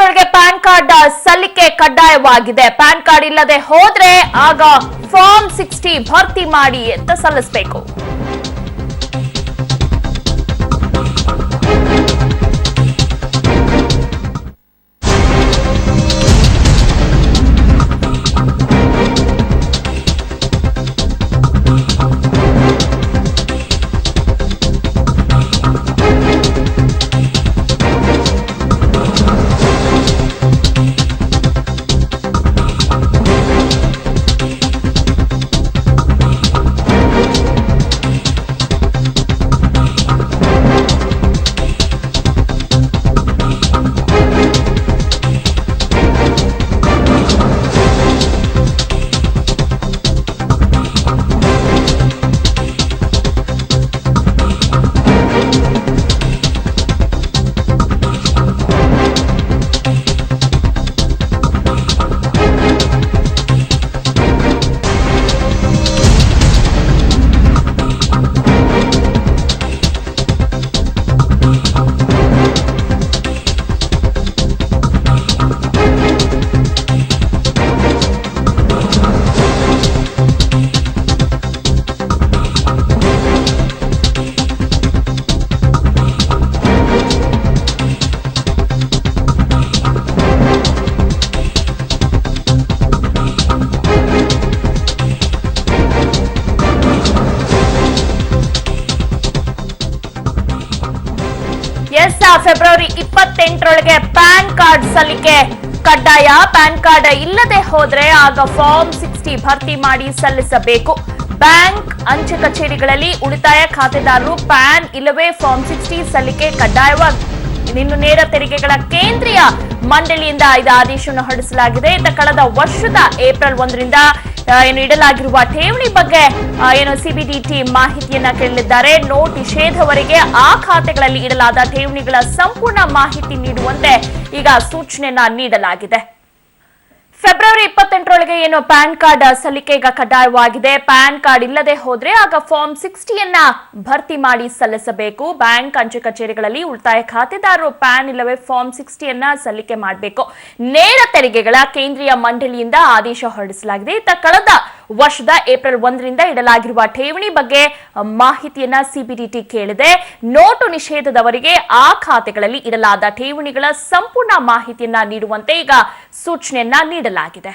ಇಪ್ಪತ್ತೆಂಟರೊಳಗೆ PAN card ಸಲ್ಲಿಕೆ ಕಡ್ಡಾಯವಾಗಿದೆ. PAN card ಇಲ್ಲದೆ ಹೋದ್ರೆ ಆಗ ಫಾರ್ಮ್ 60 ಭರ್ತಿ ಮಾಡಿ ಅಂತ ಸಲ್ಲಿಸಬೇಕು. ಫೆಬ್ರವರಿ 28ರೊಳಗೆ ಪ್ಯಾನ್ ಕಾರ್ಡ್ ಸಲ್ಲಿಕೆ ಕಡ್ಡಾಯ. ಪ್ಯಾನ್ ಕಾರ್ಡ್ ಇಲ್ಲದೆ ಹೋದ್ರೆ ಆಗ ಫಾರ್ಮ್ 60 ಭರ್ತಿ ಮಾಡಿ ಸಲ್ಲಿಸಬೇಕು. ಬ್ಯಾಂಕ್, ಅಂಚೆ ಕಚೇರಿಗಳಲ್ಲಿ ಉಳಿತಾಯ ಖಾತೆದಾರರು ಪ್ಯಾನ್ ಇಲ್ಲವೇ ಫಾರ್ಮ್ 60 ಸಲ್ಲಿಕೆ ಕಡ್ಡಾಯವಾಗಿದೆ. ಇನ್ನು ನೇರ ತೆರಿಗೆಗಳ ಕೇಂದ್ರೀಯ ಮಂಡಳಿಯಿಂದ ಇದು ಆದೇಶವನ್ನು ಹೊರಡಿಸಲಾಗಿದೆ. ಕಳೆದ ವರ್ಷದ ಏಪ್ರಿಲ್ 1ರಿಂದ ಇಡಲಾಗಿರುವ ಠೇವಣಿ ಬಗ್ಗೆ ಸಿಬಿಡಿಟಿ ಮಾಹಿತಿಯನ್ನ ಕೇಳಲಿದ್ದಾರೆ. ನೋಟ್ ನಿಷೇಧವರೆಗೆ ಆ ಖಾತೆಗಳಲ್ಲಿ ಇಡಲಾದ ಠೇವಣಿಗಳ ಸಂಪೂರ್ಣ ಮಾಹಿತಿ ನೀಡುವಂತೆ ಈಗ ಸೂಚನೆಯನ್ನ ನೀಡಲಾಗಿದೆ. ಫೆಬ್ರವರಿ 28ರೊಳಗೆ ಪ್ಯಾನ್ ಕಾರ್ಡ್ ಸಲ್ಲಿಕೆ ಈಗ ಕಡ್ಡಾಯವಾಗಿದೆ. ಪ್ಯಾನ್ ಕಾರ್ಡ್ ಇಲ್ಲದೆ ಹೋದ್ರೆ ಆಗ ಫಾರ್ಮ್ 60ಯನ್ನ ಭರ್ತಿ ಮಾಡಿ ಸಲ್ಲಿಸಬೇಕು. ಬ್ಯಾಂಕ್, ಅಂಚೆ ಕಚೇರಿಗಳಲ್ಲಿ ಉಳಿತಾಯ ಖಾತೆದಾರರು ಪ್ಯಾನ್ ಇಲ್ಲವೇ ಫಾರ್ಮ್ 60ಯನ್ನ ಸಲ್ಲಿಕೆ ಮಾಡಬೇಕು. ನೇರ ತೆರಿಗೆಗಳ ಕೇಂದ್ರೀಯ ಮಂಡಳಿಯಿಂದ ಆದೇಶ ಹೊರಡಿಸಲಾಗಿದೆ. ಕಳೆದ ವರ್ಷದ ಏಪ್ರಿಲ್ 1ರಿಂದ ಇಡಲಾಗಿರುವ ಠೇವಣಿ ಬಗ್ಗೆ ಮಾಹಿತಿಯನ್ನ ಸಿಬಿಡಿಟಿ ಕೇಳಿದೆ. ನೋಟು ನಿಷೇಧದವರೆಗೆ ಆ ಖಾತೆಗಳಲ್ಲಿ ಇಡಲಾದ ಠೇವಣಿಗಳ ಸಂಪೂರ್ಣ ಮಾಹಿತಿಯನ್ನ ನೀಡುವಂತೆ ಈಗ ಸೂಚನೆಯನ್ನ ನೀಡಲಾಗಿದೆ.